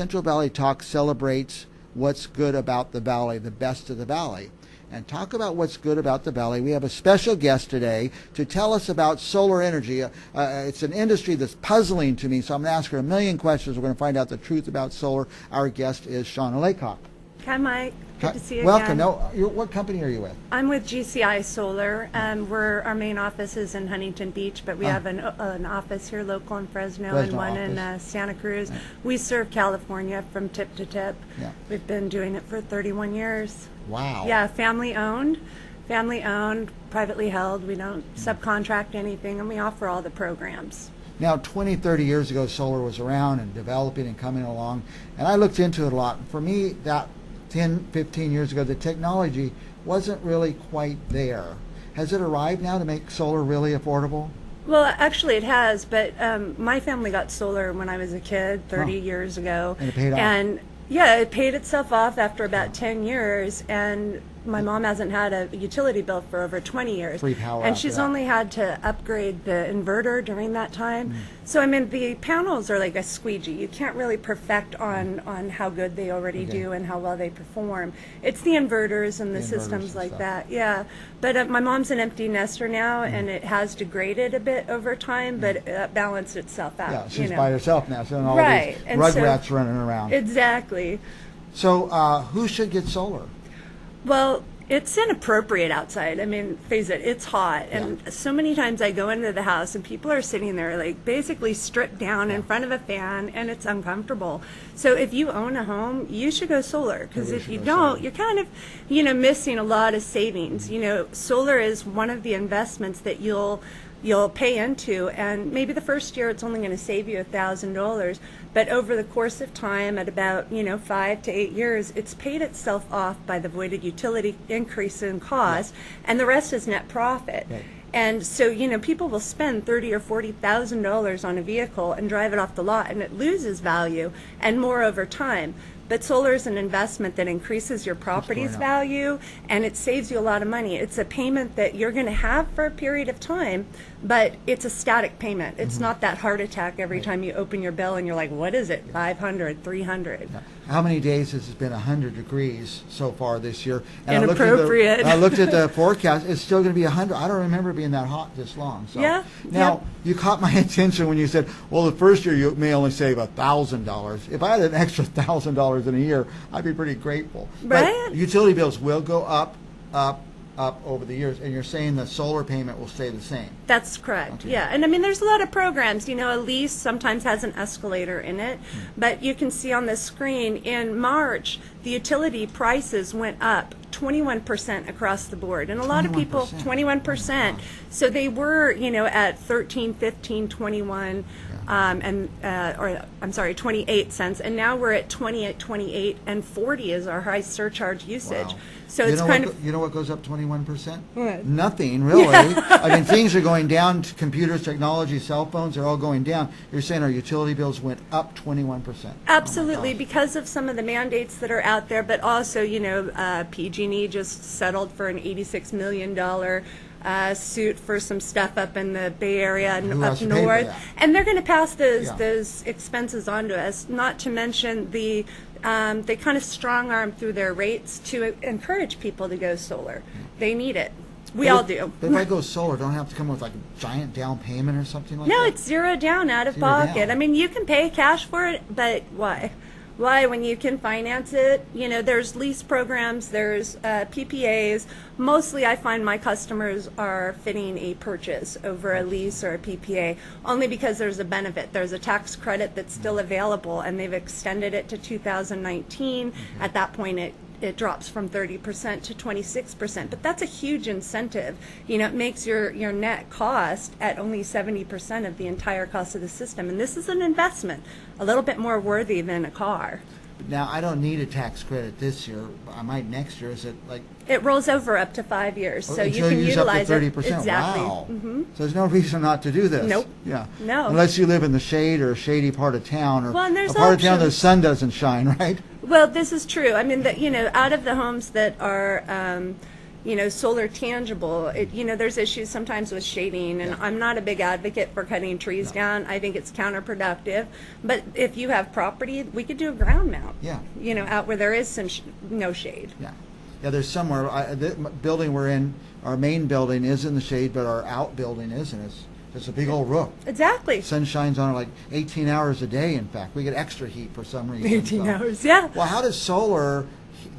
Central Valley Talk celebrates what's good about the Valley, the best of the Valley. And talk about what's good about the Valley. We have a special guest today to tell us about solar energy. It's an industry that's puzzling to me, so I'm going to ask her a million questions. We're going to find out the truth about solar. Our guest is Shawna Laycock. Hi, Mike. Good to see you Welcome. again. Now, what company are you with? I'm with GCI Solar. Our main office is in Huntington Beach, but we have an office here local in Fresno and one in Santa Cruz. Right. We serve California from tip to tip. Yeah. We've been doing it for 31 years. Wow. Yeah, family owned, privately held. We don't subcontract anything, and we offer all the programs. Now, 20, 30 years ago, solar was around and developing and coming along, and I looked into it a lot. For me, that 10, 15 years ago, the technology wasn't really quite there. Has it arrived now to make solar really affordable? Well, actually it has, but my family got solar when I was a kid 30 years ago. And it paid off? And yeah, it paid itself off after about 10 years, and my mom hasn't had a utility bill for over 20 years. Free power. And she's only had to upgrade the inverter during that time. So, I mean, the panels are like a squeegee. You can't really perfect on how good they already do and how well they perform. It's the inverters and the systems like that, yeah. But my mom's an empty nester now, and it has degraded a bit over time, but it balanced itself out. Yeah, she's by herself now, so all right. these rugrats running around. Exactly. So who should get solar? Well, it's inappropriate outside. I mean, face it, it's hot. And so many times I go into the house and people are sitting there like basically stripped down in front of a fan, and it's uncomfortable. So if you own a home, you should go solar, because if you don't, you're kind of, missing a lot of savings. Solar is one of the investments that you'll pay into, and maybe the first year it's only going to save you $1,000, but over the course of time, at about 5 to 8 years, it's paid itself off by the voided utility increase in cost, and the rest is net profit. Right. And so people will spend $30,000 or $40,000 on a vehicle and drive it off the lot, and it loses value and more over time. But solar is an investment that increases your property's value, and it saves you a lot of money. It's a payment that you're going to have for a period of time, but it's a static payment. It's not that heart attack every time you open your bill and you're like, what is it, 500, 300? How many days has it been 100 degrees so far this year? And inappropriate. I looked at the forecast. It's still going to be 100. I don't remember being that hot this long. So. Yeah. Now, you caught my attention when you said, well, the first year you may only save $1,000. If I had an extra $1,000 in a year, I'd be pretty grateful. Right. But utility bills will go up over the years, and you're saying the solar payment will stay the same. That's correct. Okay. Yeah, and I mean, there's a lot of programs. A lease sometimes has an escalator in it, but you can see on the screen in March the utility prices went up 21% across the board, and a lot of people 21%. So they were at 13, 15, 21 28 cents, and now we're at 28 and 40 is our high surcharge usage. Wow. So it's kind of, you know what goes up 21%? What? Nothing, really. I mean, things are going down. Computers, technology, cell phones are all going down. You're saying our utility bills went up 21%. Absolutely, because of some of the mandates that are out there, but also, PG&E just settled for an $86 million suit for some stuff up in the Bay Area and up north, and they're going to pass those expenses on to us. Not to mention they kind of strong arm through their rates to encourage people to go solar. They need it. We all do. But if I go solar, don't I have to come with like a giant down payment or something like that? No, it's zero down out of pocket. I mean, you can pay cash for it, but why? Why, when you can finance it? There's lease programs, there's PPAs. Mostly I find my customers are fitting a purchase over a lease or a PPA, only because there's a benefit. There's a tax credit that's still available, and they've extended it to 2019. At that point, it drops from 30% to 26%, but that's a huge incentive. It makes your net cost at only 70% of the entire cost of the system, and this is an investment, a little bit more worthy than a car. Now, I don't need a tax credit this year. I might next year. Is it like... It rolls over up to 5 years, so you can use utilize up to 30%. it. Exactly. Wow. So there's no reason not to do this. Nope. Yeah. No. Unless you live in the shade or a shady part of town, or and there's a part of town options. the sun doesn't shine, right? Well, this is true. I mean, out of the homes that are solar tangible. There's issues sometimes with shading, and I'm not a big advocate for cutting trees down. I think it's counterproductive. But if you have property, we could do a ground mount. Yeah. Out where there is no shade. Yeah. Yeah, there's somewhere, the building we're in, our main building is in the shade, but our outbuilding isn't. It's a big old roof. Exactly. Sun shines on it like 18 hours a day, in fact. We get extra heat for some reason. 18 hours, yeah. Well, how does solar,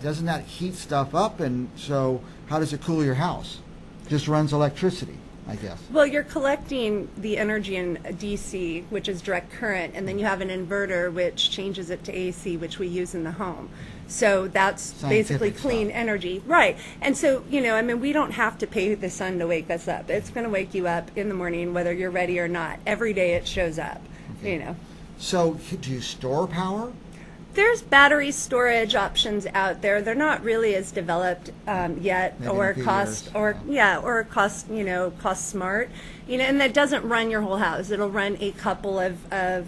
doesn't that heat stuff up? And so how does it cool your house? Just runs electricity, I guess. Well, you're collecting the energy in DC, which is direct current, and then you have an inverter which changes it to AC, which we use in the home. So that's basically clean energy. Right. And so, we don't have to pay the sun to wake us up. It's going to wake you up in the morning, whether you're ready or not. Every day it shows up, So do you store power? There's battery storage options out there. They're not really as developed yet, Maybe or in a few cost, years. or cost smart. And that doesn't run your whole house. It'll run a couple of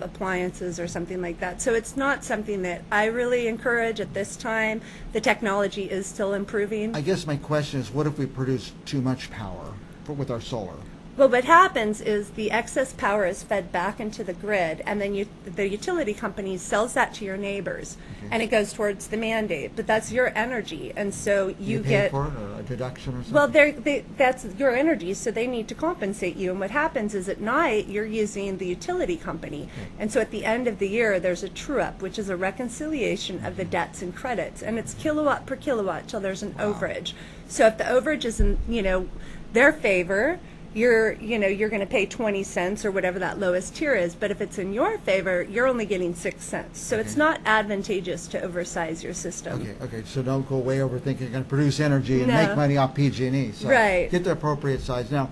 appliances or something like that. So it's not something that I really encourage at this time. The technology is still improving. I guess my question is, what if we produce too much power with our solar? Well, what happens is the excess power is fed back into the grid, and then the utility company sells that to your neighbors, and it goes towards the mandate. But that's your energy, and so you pay get for it, or a deduction or something? Well, that's your energy, so they need to compensate you. And what happens is at night you're using the utility company, and so at the end of the year there's a true-up, which is a reconciliation of the debts and credits, and it's kilowatt per kilowatt till there's an overage. So if the overage is in their favor, you're going to pay 20 cents or whatever that lowest tier is. But if it's in your favor, you're only getting 6 cents. So it's not advantageous to oversize your system. Okay. So don't go way over thinking you're going to produce energy and make money off PG&E. So right. Get the appropriate size. Now,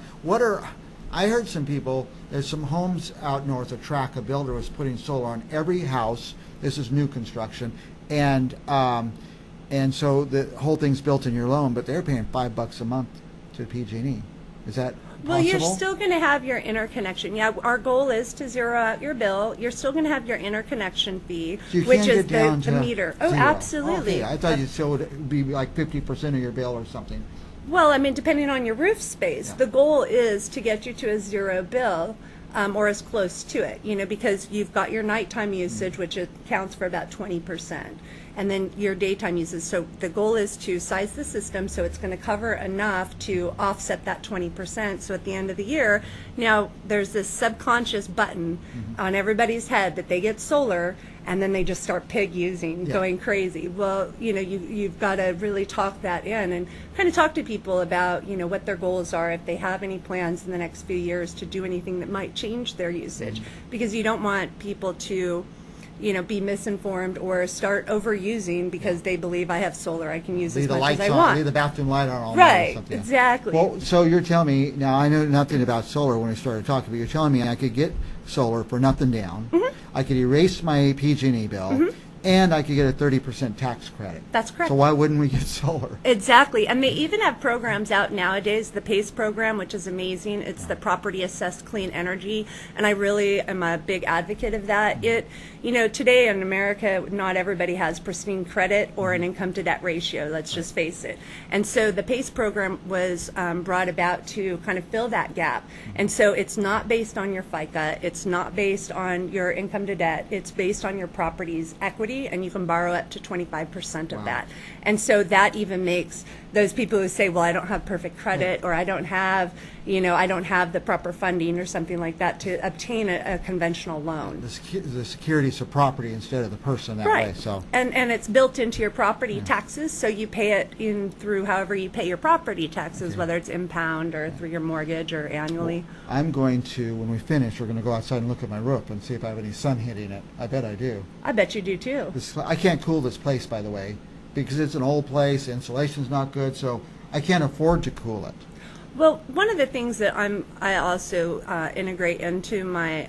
I heard some people, there's some homes out north of track, a builder was putting solar on every house. This is new construction. And so the whole thing's built in your loan, but they're paying $5 a month to PG&E. Is that Well, possible? you're still going to have your interconnection. Yeah, our goal is to zero out your bill. You're still going to have your interconnection fee, So you which can't is get down the to meter. Oh, zero. absolutely. Okay. I thought you still would be like 50% of your bill or something. Well, depending on your roof space, the goal is to get you to a zero bill. Or as close to it, because you've got your nighttime usage, which accounts for about 20%, and then your daytime usage. So the goal is to size the system so it's going to cover enough to offset that 20%. So at the end of the year, now there's this subconscious button on everybody's head that they get solar, and then they just start pig using, going crazy. Well, you've got to really talk that in and kind of talk to people about, what their goals are, if they have any plans in the next few years to do anything that might change their usage, because you don't want people to, be misinformed or start overusing because they believe I have solar, I can use as much as I want. Leave the bathroom light on all night or something. Exactly. Well, so you're telling me, now I know nothing about solar when we started talking, but you're telling me I could get solar for nothing down. I could erase my PG&E bill, and I could get a 30% tax credit. That's correct. So why wouldn't we get solar? Exactly. And they even have programs out nowadays, the PACE program, which is amazing. It's the Property Assessed Clean Energy, and I really am a big advocate of that. Today in America, not everybody has pristine credit or an income to debt ratio, let's just face it. And so the PACE program was brought about to kind of fill that gap. And so it's not based on your FICA, it's not based on your income to debt, it's based on your property's equity, and you can borrow up to 25% of that. And so that even makes those people who say, well, I don't have perfect credit, or I don't have, I don't have the proper funding or something like that to obtain a conventional loan. The security's a property instead of the person that way. So. And it's built into your property taxes, so you pay it in through however you pay your property taxes, whether it's impound or through your mortgage or annually. Well, I'm going to, when we finish, we're going to go outside and look at my roof and see if I have any sun hitting it. I bet I do. I bet you do too. I can't cool this place, by the way, because it's an old place, insulation's not good, so I can't afford to cool it. Well, one of the things that I also integrate into my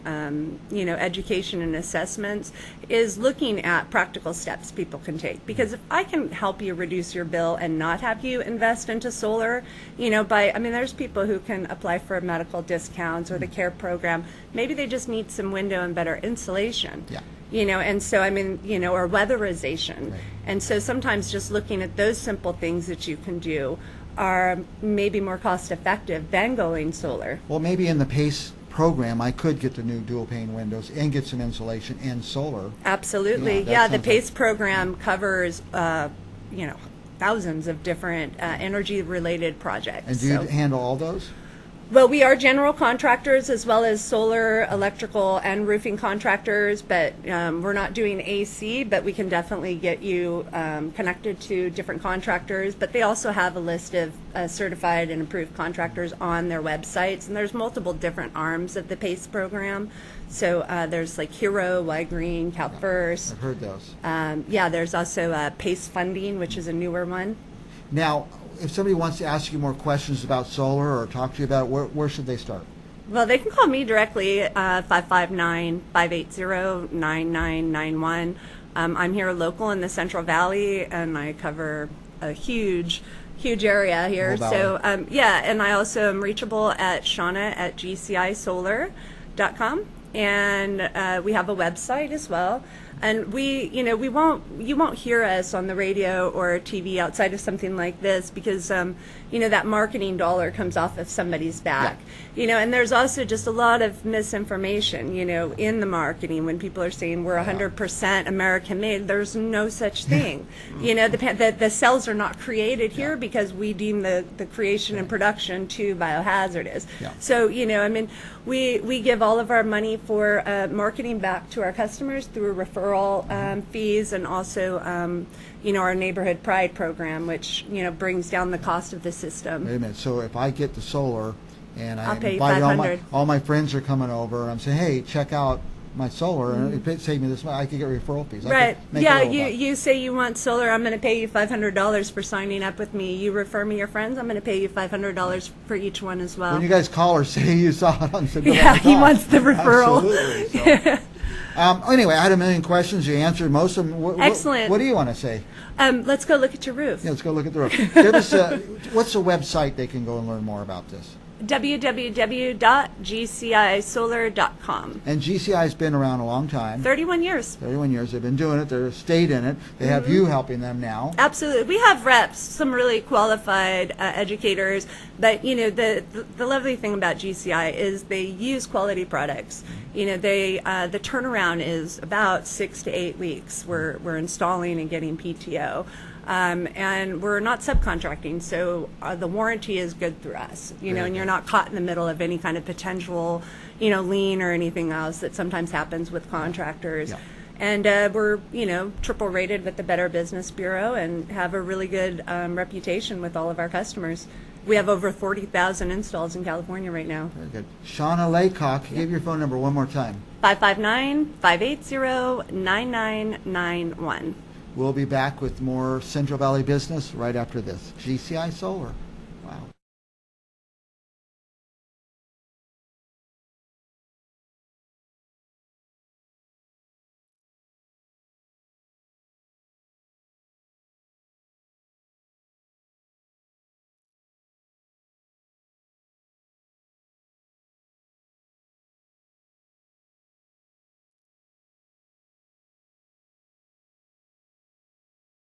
education and assessments is looking at practical steps people can take. Because if I can help you reduce your bill and not have you invest into solar, there's people who can apply for medical discounts or the CARE program. Maybe they just need some window and better insulation. Yeah. And so, or weatherization. Right. And so sometimes just looking at those simple things that you can do are maybe more cost effective than going solar. Well, maybe in the PACE program, I could get the new dual pane windows and get some insulation and solar. Absolutely. that Yeah, the sounds PACE program covers, thousands of different energy-related projects. And do you handle all those? Well, we are general contractors as well as solar, electrical, and roofing contractors, but we're not doing AC, but we can definitely get you connected to different contractors. But they also have a list of certified and approved contractors on their websites, and there's multiple different arms of the PACE program. So there's like Hero, Y Green, CalFirst. I've heard those. There's also PACE funding, which is a newer one. Now, if somebody wants to ask you more questions about solar or talk to you about it, where should they start? Well, they can call me directly, 559-580-9991. I'm here local in the Central Valley, and I cover a huge area here. So, and I also am reachable at Shawna at GCIsolar.com, and we have a website as well. And you won't hear us on the radio or TV outside of something like this because, that marketing dollar comes off of somebody's back. Yeah. And there's also just a lot of misinformation, in the marketing when people are saying we're 100% American made. There's no such thing. The cells are not created here because we deem the creation and production too biohazardous. Yeah. So, we give all of our money for marketing back to our customers through referral fees, and also our Neighborhood Pride program, which brings down the cost of the system. Wait a minute. So if I get the solar and I I'll pay you invite $500. all my friends are coming over, and I'm saying, hey, check out my solar, and it saved me this much. I could get referral fees. Right. Yeah. You say you want solar. I'm going to pay you $500 for signing up with me. You refer me your friends. I'm going to pay you $500 for each one as well. When you guys call or say you saw it on Central Yeah, Valley he wants the referral. Absolutely. So. Anyway, I had a million questions. You answered most of them. Excellent. What do you want to say? Let's go look at your roof. Yeah, let's go look at the roof. Give us what's the website they can go and learn more about this? www.gcisolar.com. And GCI has been around a long time. 31 years. 31 years. They've been doing it. They've stayed in it. They have you helping them now. Absolutely. We have reps, some really qualified educators, but the lovely thing about GCI is they use quality products. The turnaround is about 6 to 8 weeks. We're installing and getting PTO. And we're not subcontracting, so the warranty is good through us, and you're not caught in the middle of any kind of potential, lien or anything else that sometimes happens with contractors. Yeah. And we're, triple rated with the Better Business Bureau and have a really good reputation with all of our customers. We have over 40,000 installs in California right now. Very good. Shawna Laycock, give your phone number one more time. 559-580-9991. We'll be back with more Central Valley business right after this. GCI Solar.